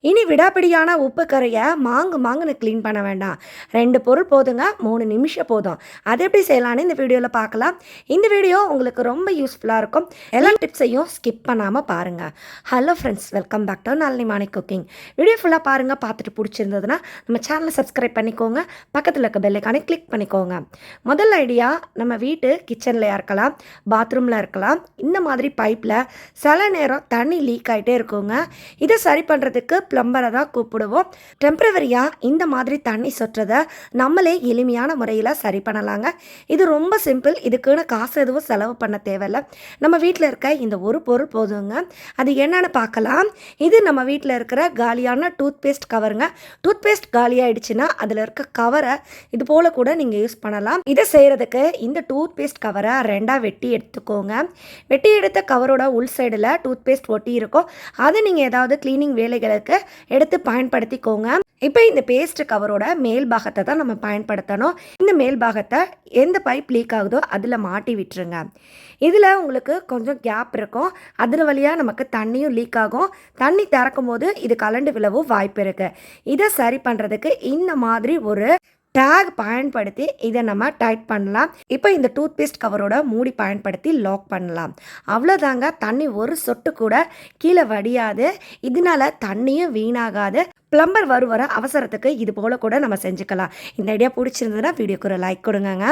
இனி விடாப்பிடியான உப்பு கரைய மாங்குன்னு கிளீன் பண்ண வேண்டாம். 2 பொருள் போதுங்க. 3 நிமிஷம் போதும். அது எப்படி செய்யலான்னு இந்த வீடியோல பார்க்கலாம். இந்த வீடியோ உங்களுக்கு ரொம்ப யூஸ்ஃபுல்லா இருக்கும். எல்லா டிப்ஸையும் ஸ்கிப் பண்ணாம பாருங்க. Hello friends, welcome back to Nalini Manik cooking. Video ஃபுல்லா பாருங்க. பார்த்துட்டு புடிச்சிருந்ததுன்னா நம்ம சேனலை சப்ஸ்கிரைப் பண்ணிக்கோங்க. பக்கத்துல இருக்க பெல் ஐகானை கிளிக் பண்ணிக்கோங்க. முதல் ஐடியா, நம்ம வீட்டு கிச்சன்லயா இருக்கலாம், பாத்ரூம்ல இருக்கலாம். இந்த மாதிரி பைப்ல சில நேரம் தண்ணி லீக் ஆயிட்டே இருக்குங்க. இதை சரி பண்றதுக்கு பிளம்பரை தான் கூப்பிடுவோம். டெம்பரவரியாக இந்த மாதிரி தண்ணி சொட்டுறதை நம்மளே எளிமையான முறையில் சரி பண்ணலாங்க. இது ரொம்ப சிம்பிள். இதுக்குன்னு காசு எதுவும் செலவு பண்ண தேவையில்லை. நம்ம வீட்டில் இருக்க இந்த ஒரு பொருள் போதுங்க. அது என்னன்னு பார்க்கலாம். இது நம்ம வீட்டில் இருக்கிற காலியான டூத் பேஸ்ட் கவருங்க. டூத் பேஸ்ட் காலியாகிடுச்சுன்னா அதில் இருக்க கவரை இது போல் கூட நீங்கள் யூஸ் பண்ணலாம். இதை செய்கிறதுக்கு இந்த டூத் பேஸ்ட் கவரை 2ஆக வெட்டி எடுத்துக்கோங்க. வெட்டி எடுத்த கவரோட உள் சைடில் டூத் பேஸ்ட் ஒட்டி இருக்கும். அதை நீங்கள் ஏதாவது கிளீனிங் வேலைகளுக்கு எடுத்து பயன்படுத்திக்கோங்க. இப்போ இந்த பேஸ்ட் கவரோட மேல் பாகத்தை தான் நம்ம பயன்படுத்தணும். இந்த மேல் பாகத்தை எந்த பைப் லீக் ஆகுதோ அதில் மாட்டி விட்டுருங்க. இதில் உங்களுக்கு கொஞ்சம் கேப் இருக்கும். அதில் வழியாக நமக்கு தண்ணியும் லீக் ஆகும். தண்ணி திறக்கும் போது இது கலண்டு விழவும் வாய்ப்பு இருக்குது. இதை சரி பண்ணுறதுக்கு இந்த மாதிரி ஒரு டேக் பயன்படுத்தி இதை நம்ம டைட் பண்ணலாம். இப்போ இந்த டூத் பேஸ்ட் கவரோட மூடி பயன்படுத்தி லாக் பண்ணலாம். அவ்வளோதாங்க. தண்ணி ஒரு சொட்டு கூட கீழே வடியாது. இதனால தண்ணியும் வீணாகாது. பிளம்பர் வர அவசரத்துக்கு இது போல் கூட நம்ம செஞ்சுக்கலாம். இந்த ஐடியா பிடிச்சிருந்ததுன்னா வீடியோக்கு ஒரு லைக் கொடுங்க.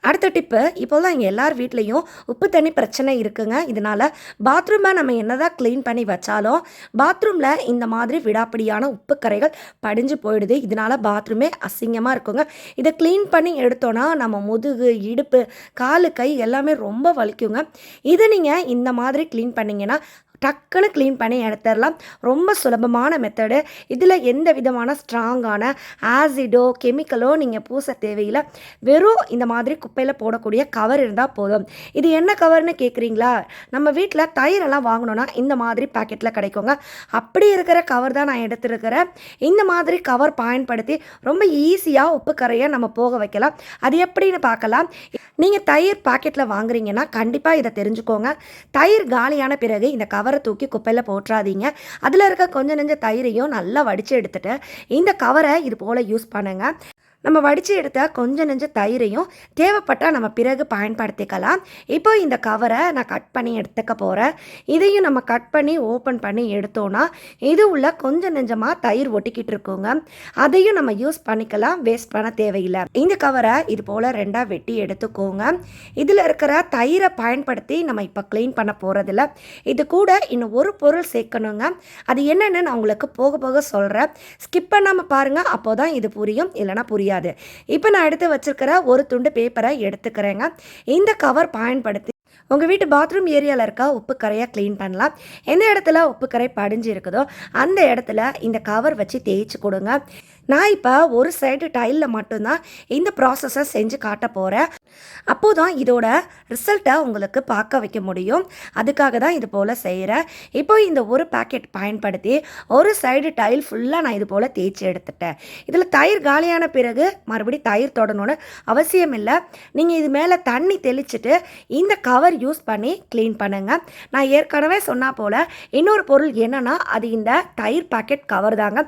அடுத்த டிப்பு, இப்போதான் இங்கே எல்லார் வீட்லேயும் உப்பு தண்ணி பிரச்சனை இருக்குங்க. இதனால் பாத்ரூமை நம்ம என்னதான் க்ளீன் பண்ணி வச்சாலும் பாத்ரூமில் இந்த மாதிரி விடாப்பிடியான உப்பு கரைகள் படிஞ்சு போயிடுது. இதனால் பாத்ரூமே அசிங்கமாக இருக்குங்க. இதை க்ளீன் பண்ணி எடுத்தோன்னா நம்ம முதுகு, இடுப்பு, காலு, கை எல்லாமே ரொம்ப வலிக்குங்க. இதை நீங்கள் இந்த மாதிரி க்ளீன் பண்ணிங்கன்னா டக்குன்னு க்ளீன் பண்ணி எடுத்துடலாம். ரொம்ப சுலபமான மெத்தடு. இதில் எந்த விதமான ஸ்ட்ராங்கான ஆசிடோ கெமிக்கலோ நீங்கள் பூச தேவையில்லை. வெறும் இந்த மாதிரி குப்பையில் போடக்கூடிய கவர் இருந்தால் போதும். இது என்ன கவர்னு கேட்குறீங்களா? நம்ம வீட்டில் தயிரெல்லாம் வாங்கினோன்னா இந்த மாதிரி பேக்கெட்டில் கிடைக்குங்க. அப்படி இருக்கிற கவர் தான் நான் எடுத்துருக்கிறேன். இந்த மாதிரி கவர் பயன்படுத்தி ரொம்ப ஈஸியாக உப்பு கரையை நம்ம போக வைக்கலாம். அது எப்படின்னு பார்க்கலாம். நீங்கள் தயிர் பாக்கெட்டில் வாங்குறீங்கன்னா கண்டிப்பாக இதை தெரிஞ்சுக்கோங்க. தயிர் காலியான பிறகு இந்த கவரை தூக்கி குப்பையில் போட்டுறாதீங்க. அதில் இருக்க கொஞ்சம் நெஞ்ச தயிரையும் நல்லா வடித்து எடுத்துட்டு இந்த கவரை இது போல் யூஸ் பண்ணுங்க. நம்ம வடித்து எடுத்த கொஞ்சம் நெஞ்ச தயிரையும் தேவைப்பட்டால் நம்ம பிறகு பயன்படுத்திக்கலாம். இப்போ இந்த கவரை நான் கட் பண்ணி எடுத்துக்க போகிறேன். இதையும் நம்ம கட் பண்ணி ஓப்பன் பண்ணி எடுத்தோன்னா இது உள்ள கொஞ்சம் நெஞ்சமாக தயிர் ஒட்டிக்கிட்டு இருக்குங்க. அதையும் நம்ம யூஸ் பண்ணிக்கலாம். வேஸ்ட் பண்ண தேவையில்லை. இந்த கவரை இது போல் 2ஆக வெட்டி எடுத்துக்கோங்க. இதில் இருக்கிற தயிரை பயன்படுத்தி நம்ம இப்போ க்ளீன் பண்ண போகிறதில்ல. இது கூட இன்னும் ஒரு பொருள் சேர்க்கணுங்க. அது என்னென்னு நான் உங்களுக்கு போக போக சொல்கிறேன். ஸ்கிப் பண்ணாமல் பாருங்கள். அப்போ தான் இது புரியும், இல்லைனா புரியாது. இப்போ நான் எடுத்து வச்சிருக்கிற ஒரு துண்டு பேப்பரை எடுத்துக்கிறேங்க. இந்த கவர் பயன்படுத்தி உங்கள் வீட்டு பாத்ரூம் ஏரியாவில் இருக்க உப்பு கரையை க்ளீன் பண்ணலாம். எந்த இடத்துல உப்பு கரை படிஞ்சு இருக்குதோ அந்த இடத்துல இந்த கவர் வச்சு தேய்ச்சி கொடுங்க. நான் இப்போ ஒரு சைடு டைலில் மட்டும்தான் இந்த ப்ராசஸை செஞ்சு காட்ட போகிறேன். அப்போது தான் இதோட ரிசல்ட்டை உங்களுக்கு பார்க்க வைக்க முடியும். அதுக்காக தான் இது போல் செய்கிறேன். இப்போ இந்த ஒரு பேக்கெட் பயன்படுத்தி ஒரு சைடு டைல் ஃபுல்லாக நான் இது போல் தேய்ச்சி எடுத்துட்டேன். இதில் தயிர் காலியான பிறகு மறுபடியும் தயிர் தொடணும்னு அவசியம் இல்லை. நீங்கள் இது மேலே தண்ணி தெளிச்சுட்டு இந்த கவர் யூஸ் பண்ணி க்ளீன் பண்ணுங்கள். நான் ஏற்கனவே சொன்னால் போல் இன்னொரு பொருள் என்னென்னா அது இந்த தயிர் பேக்கெட் கவர் தாங்க.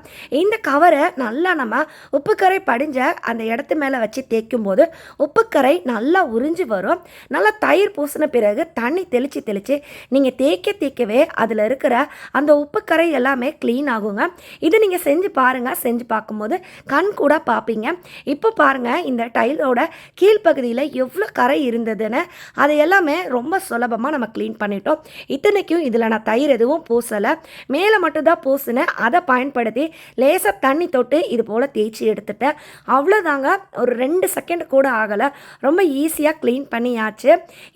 இந்த கவரை நல்லா நம்ம உப்புக்கரை படிஞ்ச அந்த இடத்து மேலே வச்சு தேய்க்கும் போது உப்புக்கரை நல்லா உறிஞ்சி வரும். நல்லா தயிர் பூசின பிறகு தண்ணி தெளித்து நீங்கள் தேய்க்கவே அதில் இருக்கிற அந்த உப்புக்கரை எல்லாமே க்ளீன் ஆகுங்க. இது நீங்கள் செஞ்சு பாருங்கள். செஞ்சு பார்க்கும்போது கண் கூட பார்ப்பீங்க. இப்போ பாருங்கள், இந்த டைலோட கீழ்ப்பகுதியில் எவ்வளோ கரை இருந்ததுன்னு அதை எல்லாமே ரொம்ப சுலபமாக நம்ம க்ளீன் பண்ணிட்டோம். இத்தனைக்கும் இதில் நான் தயிர் எதுவும் பூசலை, மேலே மட்டும்தான் பூசினேன். அதை பயன்படுத்தி லேசாக தண்ணி தொட்டு இது போல் தேய்ச்சி எடுத்துட்டேன். அவ்வளோதாங்க. ஒரு 2 செகண்ட் கூட ஆகலை. ரொம்ப ஈஸியாக க்ளீன் பண்ணியாச்சு.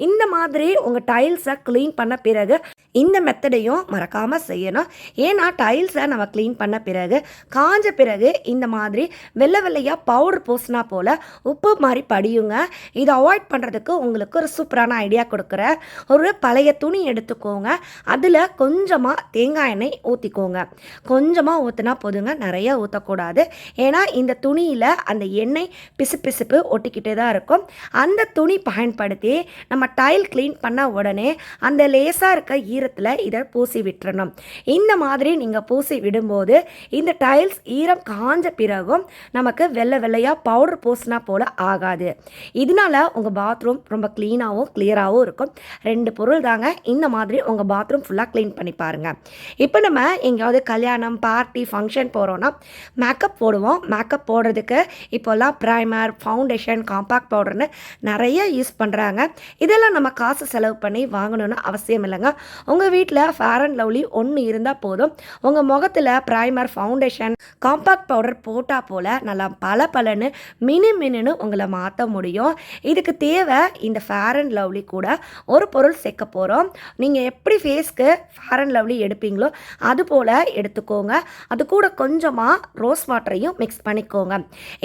இந்த மாதிரி உங்கள் டைல்ஸை க்ளீன் பண்ண பிறகு இந்த மெத்தடையும் மறக்காமல் செய்யணும். ஏன்னா டைல்ஸை நம்ம க்ளீன் பண்ண பிறகு காஞ்ச பிறகு இந்த மாதிரி வெள்ளையாக பவுடர் பூசினா போல் உப்பு மாதிரி படியுங்க. இதை அவாய்ட் பண்ணுறதுக்கு உங்களுக்கு ஒரு சூப்பரான ஐடியா கொடுக்குறேன். ஒரு பழைய துணி எடுத்துக்கோங்க. அதில் கொஞ்சமாக தேங்காய் எண்ணெய் ஊற்றிக்கோங்க. கொஞ்சமாக ஊற்றினா போதுங்க, நிறைய ஊற்றக்கூடாது. ஏன்னா இந்த துணியில் அந்த எண்ணெய் பிசுப்பிசுப்பு ஒட்டிக்கிட்டே தான் இருக்கும். அந்த துணி பயன்படுத்தி நம்ம டைல் க்ளீன் பண்ண உடனே அந்த லேசாக இருக்க ஈரத்தில் இதை பூசி விட்டுறணும். இந்த மாதிரி நீங்கள் பூசி விடும்போது இந்த டைல்ஸ் ஈரம் காஞ்ச பிறகும் நமக்கு வெள்ளை வெள்ளையாக பவுடர் பூசினா போல் ஆகாது. இதனால உங்கள் பாத்ரூம் ரொம்ப க்ளீனாகவும் கிளியராகவும் இருக்கும். 2 பொருள் தாங்க. இந்த மாதிரி உங்கள் பாத்ரூம் ஃபுல்லாக க்ளீன் பண்ணி பாருங்கள். இப்போ நம்ம எங்கேயாவது கல்யாணம், பார்ட்டி, ஃபங்க்ஷன் போகிறோன்னா மேக்கப் போடுவோம். மேக்கப் போடுறதுக்கு இப்போல்லாம் ப்ரைமர், ஃபவுண்டேஷன், காம்பாக்ட் பவுடர்னு நிறைய யூஸ் பண்ணுறாங்க. இதெல்லாம் நம்ம காசு செலவு பண்ணி வாங்கணும்னு அவசியம் இல்லைங்க. உங்கள் வீட்டில் ஃபேர் அண்ட் லவ்லி ஒன்று இருந்தால் போதும். உங்கள் முகத்தில் ப்ரைமர், ஃபவுண்டேஷன், காம்பாக்ட் பவுடர் போட்டால் போல் நல்லா பளபளன்னு மினுமினுன்னு உங்களை மாற்ற முடியும். இதுக்கு தேவை இந்த ஃபேர் அண்ட் லவ்லி கூட ஒரு பொருள் சேர்க்க போகிறோம். நீங்கள் எப்படி ஃபேஸ்க்கு ஃபேர் அண்ட் லவ்லி எடுப்பீங்களோ அது போல் எடுத்துக்கோங்க. அது கூட கொஞ்சமாக ரோஸ் வாட்டரையும் மிக்ஸ் பண்ணிக்கோங்க.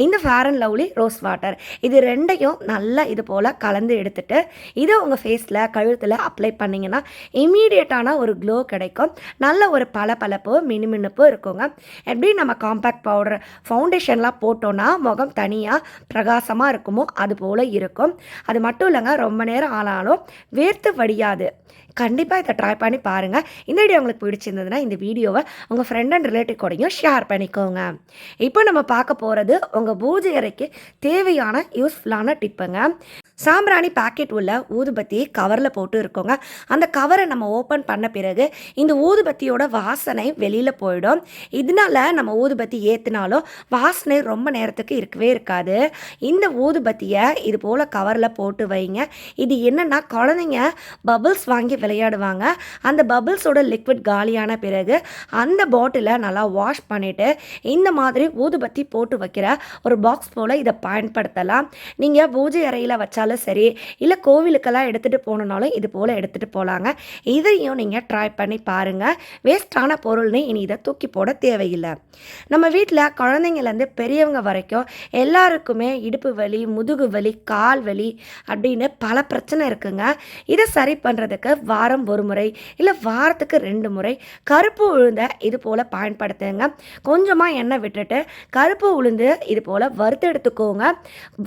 இந்த fair and lovely rose water இது ரெண்டையும் நல்லா இது போல் கலந்து எடுத்துட்டு இதை உங்கள் ஃபேஸில் கழுத்தில் அப்ளை பண்ணிங்கன்னா இம்மீடியட்டான ஒரு க்ளோ கிடைக்கும். நல்ல ஒரு பளபளப்பு மினுமினுப்பு இருக்குங்க. எப்படி நம்ம காம்பாக்ட் பவுடர், ஃபவுண்டேஷன்லாம் போட்டோன்னா முகம் தனியாக பிரகாசமாக இருக்குமோ அது போல் இருக்கும். அது மட்டும் இல்லைங்க, ரொம்ப நேரம் ஆனாலும் வேர்த்து வடியாது. கண்டிப்பாக இதை ட்ரை பண்ணி பாருங்கள். இந்த வீடியோ உங்களுக்கு பிடிச்சிருந்ததுன்னா இந்த வீடியோவை உங்கள் ஃப்ரெண்ட் அண்ட் ரிலேட்டிவ் கூடயும் ஷேர் பண்ணிக்கோங்க. இப்போ நம்ம பார்க்க போகிறது உங்கள் பூஜை அறைக்கு தேவையான யூஸ்ஃபுல்லான டிப்புங்க. சாம்பிராணி பாக்கெட் உள்ள ஊதுபத்தி கவரில் போட்டு இருக்கோங்க. அந்த கவரை நம்ம ஓப்பன் பண்ண பிறகு இந்த ஊதுபத்தியோட வாசனை வெளியில் போயிடும். இதனால நம்ம ஊதுபத்தி ஏற்றினாலும் வாசனை ரொம்ப நேரத்துக்கு இருக்கவே இருக்காது. இந்த ஊதுபத்தியை இது போல் கவரில் போட்டு வைங்க. இது என்னென்னா, குழந்தைங்க பபிள்ஸ் வாங்கி விளையாடுவாங்க. அந்த பபிள்ஸோட லிக்விட் காலியான பிறகு அந்த பாட்டிலை நல்லா வாஷ் பண்ணிவிட்டு இந்த மாதிரி ஊதுபத்தி போட்டு வைக்கிற ஒரு பாக்ஸ் போல் இதை பயன்படுத்தலாம். நீங்கள் பூஜை அறையில் வச்சா சரி, இல்லை கோவிலுக்கெல்லாம் எடுத்துகிட்டு போகணுன்னாலும் இது போல் எடுத்துகிட்டு போகலாங்க. இதையும் நீங்கள் ட்ரை பண்ணி பாருங்கள். வேஸ்டான பொருள்னு இனி இதை தூக்கி போட தேவையில்லை. நம்ம வீட்டில் குழந்தைங்கலேருந்து பெரியவங்க வரைக்கும் எல்லாருக்குமே இடுப்பு வலி, முதுகு வலி, கால் வலி அப்படின்னு பல பிரச்சனை இருக்குங்க. இதை சரி பண்ணுறதுக்கு வாரம் ஒரு முறை இல்லை வாரத்துக்கு 2 முறை கருப்பு உளுந்தை இது போல் பயன்படுத்துங்க. கொஞ்சமாக எண்ணெய் விட்டுட்டு கருப்பு உளுந்து இது போல் வறுத்து எடுத்துக்கோங்க.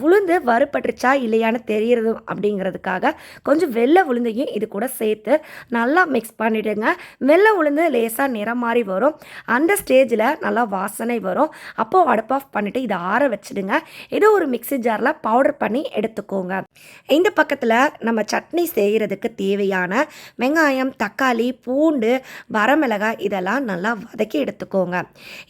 உளுந்து வறுப்பட்டுருச்சா இல்லையான்னு தெரியறது அப்படிங்கிறதுக்காக கொஞ்சம் வெள்ளை உளுந்தையும் இது கூட சேர்த்து நல்லா மிக்ஸ் பண்ணிவிடுங்க. வெள்ளை உளுந்து லேசாக நிறம் மாறி வரும். அந்த ஸ்டேஜில் நல்லா வாசனை வரும். அப்போது அடுப்பு ஆஃப் பண்ணிவிட்டு இதை ஆற வச்சுடுங்க. இதை ஒரு மிக்ஸி ஜாரில் பவுடர் பண்ணி எடுத்துக்கோங்க. இந்த பக்கத்தில் நம்ம சட்னி செய்கிறதுக்கு தேவையான வெங்காயம், தக்காளி, பூண்டு, வரமிளகாய் இதெல்லாம் நல்லா வதக்கி எடுத்துக்கோங்க.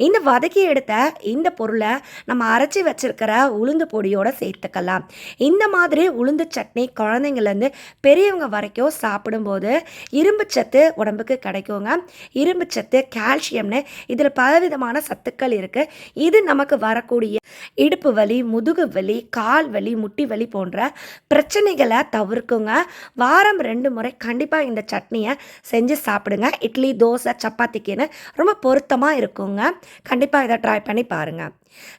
இந்த வதக்கி எடுத்த இந்த பொருளை நம்ம அரைச்சி வச்சிருக்கிற உளுந்து பொடியோடு சேர்த்துக்கலாம். இந்த மாதிரி உளுந்து சட்னி குழந்தைங்கள்லேருந்து பெரியவங்க வரைக்கும் சாப்பிடும்போது இரும்பு சத்து உடம்புக்கு கிடைக்குங்க. இரும்பு சத்து, கால்சியம்னு இதில் பலவிதமான சத்துக்கள் இருக்குது. இது நமக்கு வரக்கூடிய இடுப்பு வலி, முதுகு வலி, கால் வலி, முட்டி வலி போன்ற பிரச்சனைகளை தவிர்க்குங்க. வாரம் 2 முறை கண்டிப்பாக இந்த சட்னியை செஞ்சு சாப்பிடுங்க. இட்லி, தோசை, சப்பாத்திக்குன்னு ரொம்ப பொருத்தமாக இருக்குங்க. கண்டிப்பாக இதை ட்ரை பண்ணி பாருங்கள்.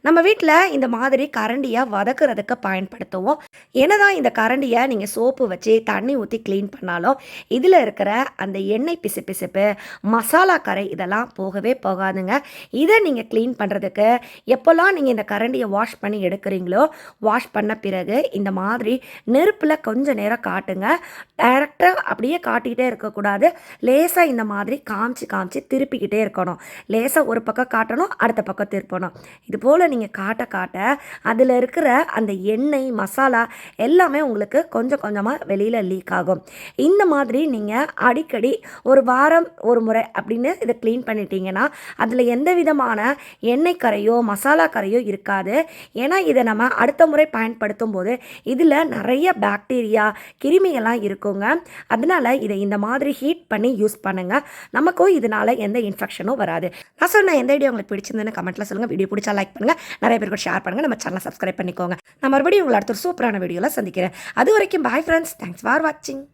நம்ம வீட்டில் இந்த மாதிரி கரண்டியை வதக்குறதுக்கு பயன்படுத்துவோம். என்னதான் இந்த கரண்டியை நீங்கள் சோப்பு வச்சு தண்ணி ஊற்றி க்ளீன் பண்ணாலும் இதில் இருக்கிற அந்த எண்ணெய் பிசுபிசுப்பு, மசாலா கரை இதெல்லாம் போகவே போகாதுங்க. இதை நீங்கள் க்ளீன் பண்ணுறதுக்கு எப்போல்லாம் நீங்கள் இந்த கரண்டியை வாஷ் பண்ணி எடுக்கிறீங்களோ வாஷ் பண்ண பிறகு இந்த மாதிரி நெருப்பில் கொஞ்சம் நேரம் காட்டுங்க. டைரெக்டாக அப்படியே காட்டிக்கிட்டே இருக்கக்கூடாது. லேசாக இந்த மாதிரி காமிச்சு திருப்பிக்கிட்டே இருக்கணும். லேசாக ஒரு பக்கம் காட்டணும், அடுத்த பக்கம் திருப்பணும். இது போல் நீங்கள் காட்ட காட்ட அதில் இருக்கிற அந்த எண்ணெய், மசாலா எல்லாமே உங்களுக்கு கொஞ்சம் கொஞ்சமாக வெளியில் லீக் ஆகும். இந்த மாதிரி நீங்கள் அடிக்கடி ஒரு வாரம் ஒரு முறை அப்படின்னு இதை க்ளீன் பண்ணிட்டீங்கன்னா அதில் எந்த விதமான எண்ணெய் கரையோ மசாலா கரையோ இருக்காது. ஏன்னா இதை நம்ம அடுத்த முறை பயன்படுத்தும் போது இதில் நிறைய பாக்டீரியா, கிருமியெல்லாம் இருக்குங்க. அதனால் இதை இந்த மாதிரி ஹீட் பண்ணி யூஸ் பண்ணுங்கள். நமக்கும் இதனால் எந்த இன்ஃபெக்ஷனும் வராது. நான் சொன்ன எந்த வீடியோ உங்களுக்கு பிடிச்சிருந்ததுன்னு கமெண்ட்டில் சொல்லுங்கள். வீடியோ பிடிச்சா லைக் பண்ணுங்கள், நிறைய பேருக்கு ஷேர் பண்ணுங்கள், நம்ம சேனலை சப்ஸ்கிரைப் பண்ணிக்கோங்க. நான் மறுபடியும் உங்களை அடுத்த ஒரு சூப்பரான வீடியோவில் சந்திக்கிறேன். அது வரைக்கும் பாய் ஃப்ரெண்ட்ஸ். தேங்க்ஸ் ஃபார் வாட்சிங்.